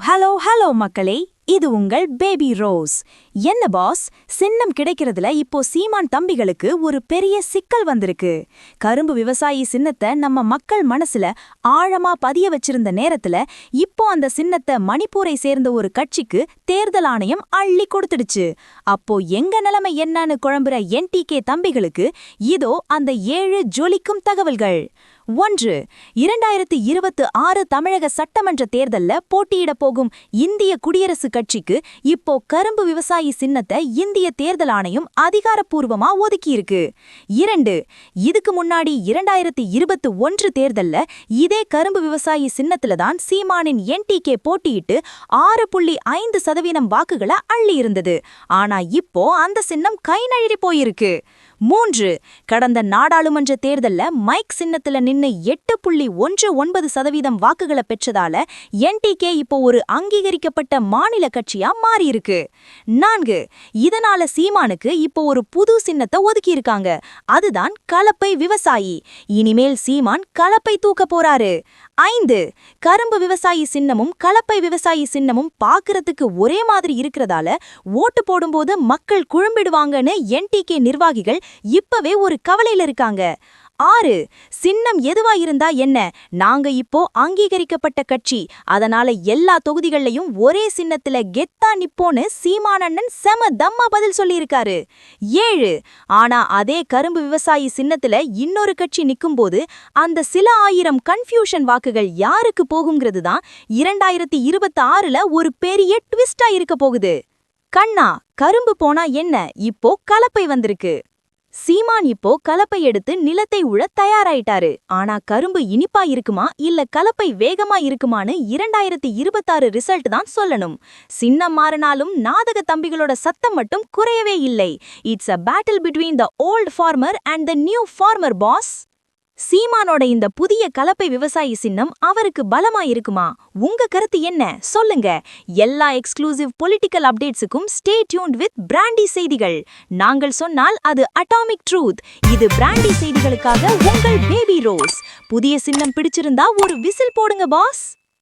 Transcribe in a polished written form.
Hello மக்களே, இது உங்கள் பேபி ரோஸ். என்ன பாஸ், சின்னம் கிடைக்கிறதுல இப்போ சீமான் தம்பிகளுக்கு ஒரு பெரிய சிக்கல் வந்திருக்கு. கரும்பு விவசாயி சின்னத்தை நம்ம மக்கள் மனசுல ஆழமா பதிய வச்சிருந்த நேரத்துல இப்போ அந்த சின்னத்தை மணிப்பூரை சேர்ந்த ஒரு கட்சிக்கு தேர்தல் ஆணையம் அள்ளி கொடுத்துடுச்சு. அப்போ எங்க நிலைமை என்னன்னு குழம்புற NTK தம்பிகளுக்கு இதோ அந்த 7 ஜொலிக்கும் தகவல்கள். 1. 2026 தமிழக சட்டமன்ற தேர்தல்ல போட்டியிட போகும் இந்திய குடியரசு கட்சிக்கு இப்போ கரும்பு விவசாயி சின்னத்தை இந்திய தேர்தல் ஆணையம் அதிகாரப்பூர்வமா ஒதுக்கியிருக்கு. 2. இதுக்கு முன்னாடி 2021 தேர்தல்ல இதே கரும்பு விவசாயி சின்னத்துல தான் சீமானின் NTK போட்டியிட்டு 6.5% வாக்குகளை அள்ளி இருந்தது. ஆனா இப்போ அந்த சின்னம் கை நழுறி போயிருக்கு. 3. கடந்த நாடாளுமன்ற தேர்தல்ல மைக் சின்னத்துல நின்னு 8.19% வாக்குகளை பெற்றதால NTK இப்போ ஒரு அங்கீகரிக்கப்பட்ட மாநில கட்சியா மாறியிருக்கு. 4. இதனால சீமானுக்கு இப்போ ஒரு புது சின்னத்தை ஒதுக்கியிருக்காங்க. அதுதான் கலப்பை விவசாயி. இனிமேல் சீமான் கலப்பை தூக்க போறாரு. 5. கரும்பு விவசாயி சின்னமும் கலப்பை விவசாயி சின்னமும் பாக்குறதுக்கு ஒரே மாதிரி இருக்கிறதால ஓட்டு போடும்போது மக்கள் குழம்பிடுவாங்கன்னு NTK நிர்வாகிகள் இப்பவே ஒரு கவலையில இருக்காங்க. 6. சின்னம் எதுவா இருந்தா என்ன, நாங்க இப்போ அங்கீகரிக்கப்பட்ட கட்சி, அதனால எல்லா தொகுதிகள்லயும் ஒரே சின்னத்துல கெத்தா நிப்போன்னு சீமானண்ணன் செம தம்மா பதில் சொல்லியிருக்காரு. 7. ஆனா அதே கரும்பு விவசாயி சின்னத்துல இன்னொரு கட்சி நிக்கும்போது அந்த சில ஆயிரம் கன்ஃபியூஷன் வாக்குகள் யாருக்கு போகுங்கிறது தான் 2026ல ஒரு பெரிய ட்விஸ்டா இருக்க போகுது. கண்ணா, கரும்பு போனா என்ன, இப்போ கலப்பை வந்திருக்கு. சீமான் இப்போ கலப்பை எடுத்து நிலத்தை உழ தயாராயிட்டாரு. ஆனா கரும்பு இனிப்பா இருக்குமா இல்ல கலப்பை வேகமா இருக்குமான்னு 2026 ரிசல்ட் தான் சொல்லணும். சின்னம் மாறினாலும் நாதக தம்பிகளோட சத்தம் மட்டும் குறையவே இல்லை. It's a battle between the old farmer and the new farmer, boss. சீமானோட இந்த புதிய கலப்பை விவசாயி சின்னம் அவருக்கு பலமா இருக்குமா? உங்க கருத்து என்ன சொல்லுங்க. எல்லா எக்ஸ்க்ளூசிவ் பொலிட்டிக்கல் அப்டேட்ஸுக்கும் ஸ்டே டியூன்ட் வித் பிராண்டி செய்திகள். நாங்கள் சொன்னால் அது அட்டாமிக் ட்ரூத். இது பிராண்டி செய்திகளுக்காக உங்கள் பேபி ரோஸ். புதிய சின்னம் பிடிச்சிருந்தா ஒரு விசில் போடுங்க பாஸ்.